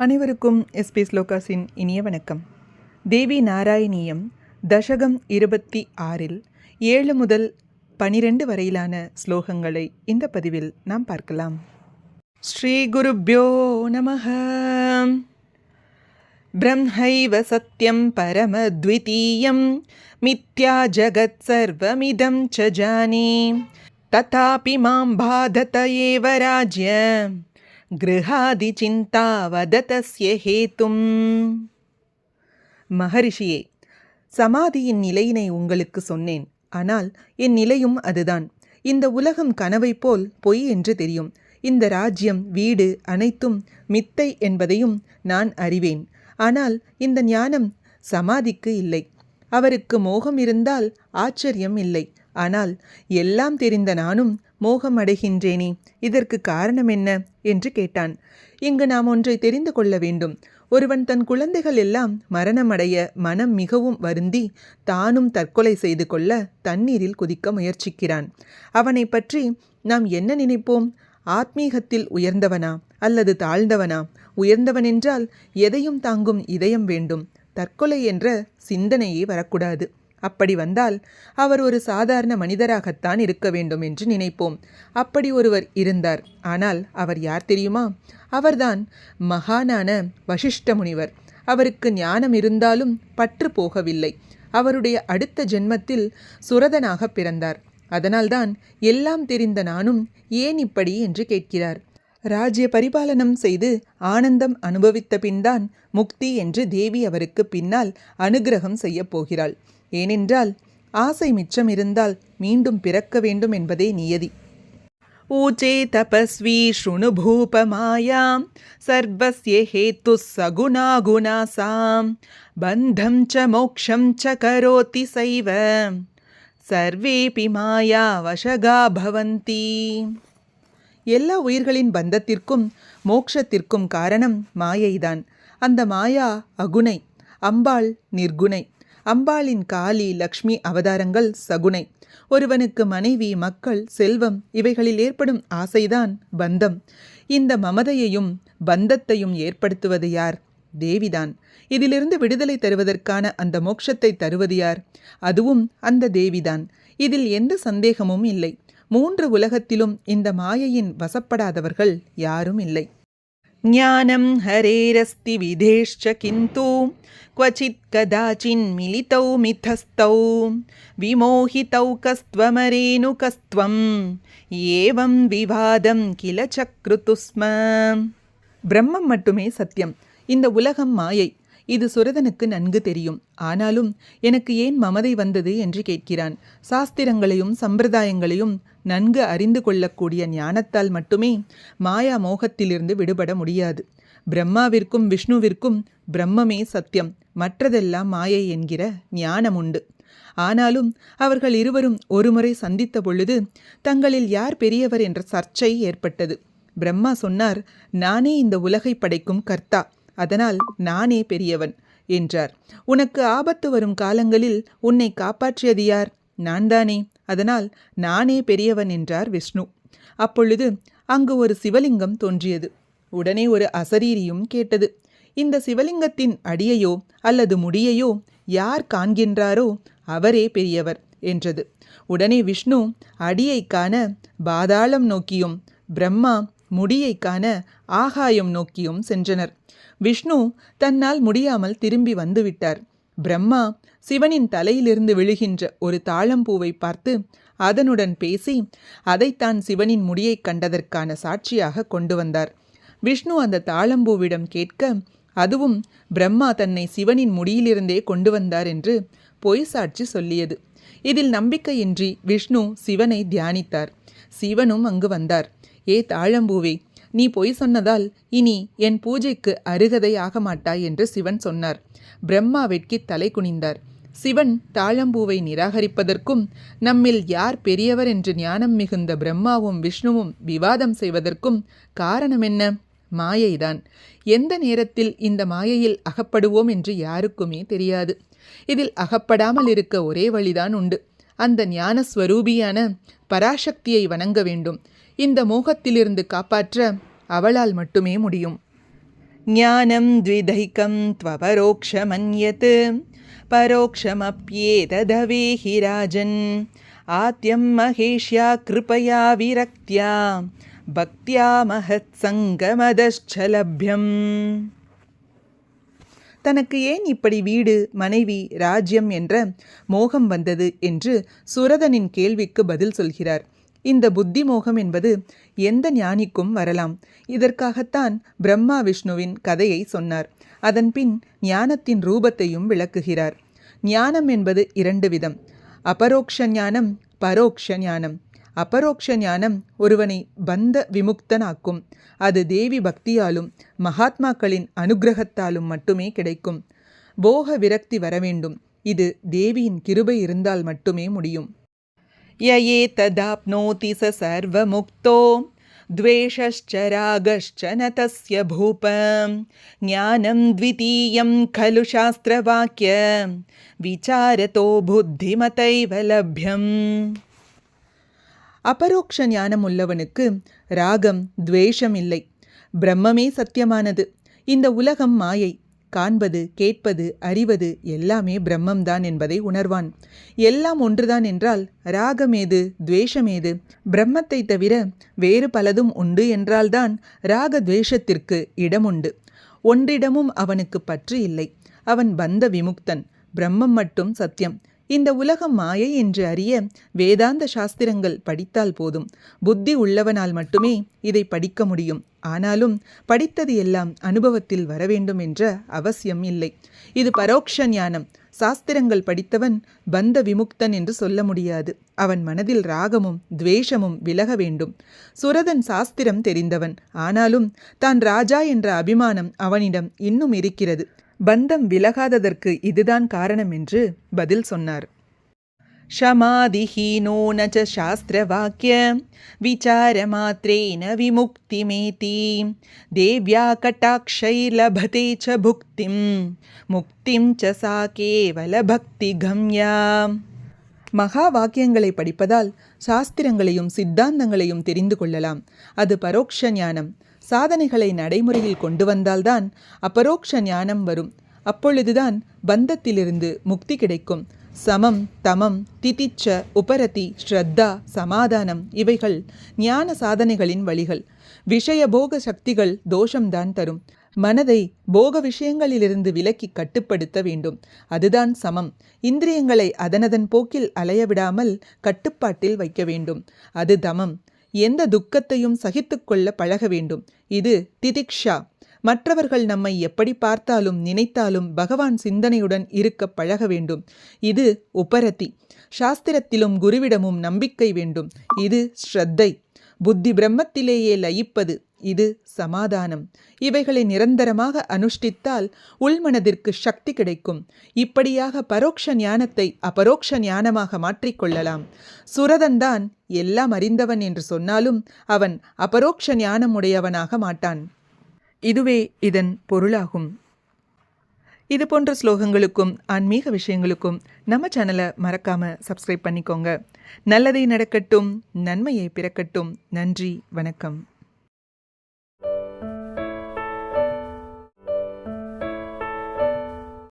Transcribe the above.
அனைவருக்கும் எஸ்பி ஸ்லோகாஸின் இனிய வணக்கம். தேவி நாராயணியம் தசகம் 26 7 முதல் 12 வரையிலான ஸ்லோகங்களை இந்த பதிவில் நாம் பார்க்கலாம். ஸ்ரீ குருப்யோ நமஹ. பிரம்மைவ சத்யம் பரமத்விதீயம் மித்யா ஜகத் சர்வமிதம் ச ஜானே ததாபி மாம் பாதத ஏவ ராஜ்யம் கிருஹாதி சிந்தா வததஸ்ய ஹேதும். மகரிஷியே, சமாதியின் நிலையினை உங்களுக்கு சொன்னேன். ஆனால் என் நிலையும் அதுதான். இந்த உலகம் கனவை போல் பொய் என்று தெரியும். இந்த ராஜ்யம், வீடு அனைத்தும் மித்தை என்பதையும் நான் அறிவேன். ஆனால் இந்த ஞானம் சமாதிக்கு இல்லை. அவருக்கு மோகம் இருந்தால் ஆச்சரியம் இல்லை. ஆனால் எல்லாம் தெரிந்த நானும் மோகம் அடைகின்றேனே, இதற்கு காரணம் என்ன என்று கேட்டான். இங்கு நாம் ஒன்றை தெரிந்து கொள்ள வேண்டும். ஒருவன் தன் குழந்தைகள் எல்லாம் மரணமடைய மனம் மிகவும் வருந்தி தானும் தற்கொலை செய்து கொள்ள தண்ணீரில் குதிக்க முயற்சிக்கிறான். அவனை பற்றி நாம் என்ன நினைப்போம்? ஆத்மீகத்தில் உயர்ந்தவனா அல்லது தாழ்ந்தவனா? உயர்ந்தவனென்றால் எதையும் தாங்கும் இதயம் வேண்டும். தற்கொலை என்ற சிந்தனையே வரக்கூடாது. அப்படி வந்தால் அவர் ஒரு சாதாரண மனிதராகத்தான் இருக்க வேண்டும் என்று நினைப்போம். அப்படி ஒருவர் இருந்தார். ஆனால் அவர் யார் தெரியுமா? அவர்தான் மகானான வசிஷ்ட முனிவர். அவருக்கு ஞானம் இருந்தாலும் பற்று போகவில்லை. அவருடைய அடுத்த ஜென்மத்தில் சுரதனாக பிறந்தார். அதனால்தான் எல்லாம் தெரிந்த நானும் ஏன் இப்படி என்று கேட்கிறார். ராஜ்ய பரிபாலனம் செய்து ஆனந்தம் அனுபவித்த பின்தான் முக்தி என்று தேவி அவருக்கு பின்னால் அனுகிரகம் செய்ய போகிறாள். ஏனென்றால் ஆசை மிச்சம் இருந்தால் மீண்டும் பிறக்க வேண்டும் என்பதே நியதி. ஊச்சே தபஸ்வி ஸ்ருணு பூபமாயாம் சர்வஸ்ய ஹேத்து சகுணாகுணாசாம் பந்தம் ச மோக்ஷம் ச கரோதி சைவ சர்வேபி மாயா வசகா பவந்தி. எல்லா உயிர்களின் பந்தத்திற்கும் மோக்ஷத்திற்கும் காரணம் மாயைதான். அந்த மாயா அகுணை, அம்பாள் நிர்குணை. அம்பாளின் காளி, லக்ஷ்மி அவதாரங்கள் சகுணை. ஒருவனுக்கு மனைவி, மக்கள், செல்வம் இவைகளில் ஏற்படும் ஆசைதான் பந்தம். இந்த மமதையையும் பந்தத்தையும் ஏற்படுத்துவது யார்? தேவிதான். இதிலிருந்து விடுதலை தருவதற்கான அந்த மோட்சத்தை தருவது யார்? அதுவும் அந்த தேவிதான். இதில் எந்த சந்தேகமும் இல்லை. 3 உலகத்திலும் இந்த மாயையின் வசப்படாதவர்கள் யாரும் இல்லை. ஞானம் ஹரேரஸ்தி விதேஷ்ச கிந்து க்வசித் கதாசின் மிலிதௌ மிதஸ்தௌ விமோஹிதௌ கஸ்த்வமரேனு கஸ்த்வம் ஏவம் விவாதம் கில சக்ருது ஸ்ம. பிரம்மம் மட்டுமே சத்தியம். இந்த உலகம் மாயை. இது சுரதனுக்கு நன்கு தெரியும். ஆனாலும் எனக்கு ஏன் மமதை வந்தது என்று கேட்கிறான். சாஸ்திரங்களையும் சம்பிரதாயங்களையும் நன்கு அறிந்து கொள்ளக்கூடிய ஞானத்தால் மட்டுமே மாயா மோகத்திலிருந்து விடுபட முடியாது. பிரம்மாவிற்கும் விஷ்ணுவிற்கும் பிரம்மமே சத்தியம், மற்றதெல்லாம் மாயை என்கிற ஞானம் உண்டு. ஆனாலும் அவர்கள் இருவரும் ஒருமுறை சந்தித்த பொழுது தங்களில் யார் பெரியவர் என்ற சர்ச்சை ஏற்பட்டது. பிரம்மா சொன்னார், நானே இந்த உலகை படைக்கும் கர்த்தா, அதனால் நானே பெரியவன் என்றார். உனக்கு ஆபத்து வரும் காலங்களில் உன்னை காப்பாற்றியது யார்? நான் தானே, அதனால் நானே பெரியவன் என்றார் விஷ்ணு. அப்பொழுது அங்கு ஒரு சிவலிங்கம் தோன்றியது. உடனே ஒரு அசரீரியும் கேட்டது. இந்த சிவலிங்கத்தின் அடியையோ அல்லது முடியையோ யார் காண்கின்றாரோ அவரே பெரியவர் என்றது. உடனே விஷ்ணு அடியை காண பாதாளம் நோக்கியும் பிரம்மா முடியை காண ஆகாயம் நோக்கியும் சென்றனர். விஷ்ணு தன்னால் முடியாமல் திரும்பி வந்துவிட்டார். பிரம்மா சிவனின் தலையிலிருந்து விழுகின்ற ஒரு தாழம்பூவை பார்த்து அதனுடன் பேசி அதைத்தான் சிவனின் முடியை கண்டதற்கான சாட்சியாக கொண்டு வந்தார். விஷ்ணு அந்த தாழம்பூவிடம் கேட்க அதுவும் பிரம்மா தன்னை சிவனின் முடியிலிருந்தே கொண்டு வந்தார் என்று பொய் சாட்சி சொல்லியது. இதில் நம்பிக்கையின்றி விஷ்ணு சிவனை தியானித்தார். சிவனும் அங்கு வந்தார். ஏ தாழம்பூவே, நீ பொய் சொன்னதால் இனி என் பூஜைக்கு அருகதை ஆக மாட்டாய் என்று சிவன் சொன்னார். பிரம்மா வெட்கி தலை குனிந்தார். சிவன் தாழம்பூவை நிராகரிப்பதற்கும் நம்மில் யார் பெரியவர் என்று ஞானம் மிகுந்த பிரம்மாவும் விஷ்ணுவும் விவாதம் செய்வதற்கும் காரணம் என்ன? மாயைதான். எந்த நேரத்தில் இந்த மாயையில் அகப்படுவோம் என்று யாருக்குமே தெரியாது. இதில் அகப்படாமல் இருக்க ஒரே வழிதான் உண்டு. அந்த ஞானஸ்வரூபியான பராசக்தியை வணங்க வேண்டும். இந்த மோகத்திலிருந்து காப்பாற்ற அவளால் மட்டுமே முடியும். ஞானம் த்விதைக்கம் த்வபரோக்ஷமன்யத் பரோக்ஷமப்யேததவேஹி ராஜன் ஆத்யம் மகேஷ்யா கிருபயா விரக்த்யா பக்தியா மஹத் சங்கமதச்சலப்யம். தனக்கு ஏன் இப்படி வீடு, மனைவி, ராஜ்யம் என்ற மோகம் வந்தது என்று சுரதனின் கேள்விக்கு பதில் சொல்கிறார். இந்த புத்தி மோகம் என்பது எந்த ஞானிக்கும் வரலாம். இதற்காகத்தான் பிரம்மா விஷ்ணுவின் கதையை சொன்னார். அதன்பின் ஞானத்தின் ரூபத்தையும் விளக்குகிறார். ஞானம் என்பது 2 விதம்: அபரோக்ஷ ஞானம், பரோக்ஷ ஞானம். அபரோக்ஷ ஞானம் ஒருவனை பந்த விமுக்தனாக்கும். அது தேவி பக்தியாலும் மகாத்மாக்களின் அனுக்கிரகத்தாலும் மட்டுமே கிடைக்கும். போக விரக்தி வரவேண்டும். இது தேவியின் கிருபை இருந்தால் மட்டுமே முடியும். யயே ததாப்னோதி ச சர்வமுக்தோ த்வேஷஸ்ச ராகஸ்ச ந தஸ்ய பூப ஞானம் த்விதீயம் கலு சாஸ்திரவாக்ய விசாரதோ புத்திமதைவ லப்யம். அபரோக்ஷ ஞானம் உள்ளவனுக்கு ராகம், துவேஷம் இல்லை. பிரம்மமே சத்தியமானது. இந்த உலகம் மாயை. காண்பது, கேட்பது, அறிவது எல்லாமே பிரம்மம்தான் என்பதை உணர்வான். எல்லாம் ஒன்றுதான் என்றால் ராகமேது, துவேஷமேது? பிரம்மத்தை தவிர வேறு பலதும் உண்டு என்றால்தான் ராக துவேஷத்திற்கு இடமுண்டு. ஒன்றிடமும் அவனுக்கு பற்று இல்லை. அவன் பந்த விமுக்தன். பிரம்மம் மட்டும் சத்தியம். இந்த உலகம் மாயை என்று அறிய வேதாந்த சாஸ்திரங்கள் படித்தால் போதும். புத்தி உள்ளவனால் மட்டுமே இதை படிக்க முடியும். ஆனாலும் படித்தது எல்லாம் அனுபவத்தில் வரவேண்டும் என்ற அவசியம் இல்லை. இது பரோக்ஷ ஞானம். சாஸ்திரங்கள் படித்தவன் பந்த விமுக்தன் என்று சொல்ல முடியாது. அவன் மனதில் ராகமும் துவேஷமும் விலக வேண்டும். சுரதன் சாஸ்திரம் தெரிந்தவன். ஆனாலும் தான் ராஜா என்ற அபிமானம் அவனிடம் இன்னும் இருக்கிறது. பந்தம் விலகாததற்கு இதுதான் காரணம் என்று பதில் சொன்னார். ஷமாதிஹீனோ ந ச சாஸ்திரவாக்ய விசாரமாத்ரேன விமுக்திமேதி தேவ்யா கட்டாக்ஷை லபதே ச புக்திம் முக்திம் ச சா கேவல பக்தி கம்யா. மகா வாக்கியங்களை படிப்பதால் சாஸ்திரங்களையும் சித்தாந்தங்களையும் தெரிந்து கொள்ளலாம். அது பரோக்ஷ ஞானம். சாதனைகளை நடைமுறையில் கொண்டு வந்தால்தான் அபரோக்ஷ ஞானம் வரும். அப்பொழுதுதான் பந்தத்திலிருந்து முக்தி கிடைக்கும். சமம், தமம், திதிச்ச, உபரதி, ஸ்ரத்தா, சமாதானம் இவைகள் ஞான சாதனைகளின் வழிகள். விஷயபோக சக்திகள் தோஷம்தான் தரும். மனதை போக விஷயங்களிலிருந்து விலக்கி கட்டுப்படுத்த வேண்டும். அதுதான் சமம். இந்திரியங்களை அதனதன் போக்கில் அலையவிடாமல் கட்டுப்பாட்டில் வைக்க வேண்டும். அது தமம். எந்த துக்கத்தையும் சகித்துக்கொள்ள பழக வேண்டும். இது திதிக்ஷா. மற்றவர்கள் நம்மை எப்படி பார்த்தாலும் நினைத்தாலும் பகவான் சிந்தனையுடன் இருக்க பழக வேண்டும். இது உபரதி. சாஸ்திரத்திலும் குருவிடமும் நம்பிக்கை வேண்டும். இது ஸ்ரத்தை. புத்தி பிரம்மத்திலேயே லயிப்பது. இது சமாதானம். இவைகளை நிரந்தரமாக அனுஷ்டித்தால் உள்மனதிற்கு சக்தி கிடைக்கும். இப்படியாக பரோக்ஷ ஞானத்தை அபரோக்ஷ ஞானமாக மாற்றிக்கொள்ளலாம். சுரதன்தான் எல்லாம் அறிந்தவன் என்று சொன்னாலும் அவன் அபரோக்ஷ ஞானம் உடையவனாக மாட்டான். இதுவே இதன் பொருளாகும். இது போன்ற ஸ்லோகங்களுக்கும் ஆன்மீக விஷயங்களுக்கும் நம்ம சேனலை மறக்காமல் சப்ஸ்கிரைப் பண்ணிக்கோங்க. நல்லதை நடக்கட்டும், நன்மையை பிறக்கட்டும். நன்றி, வணக்கம்.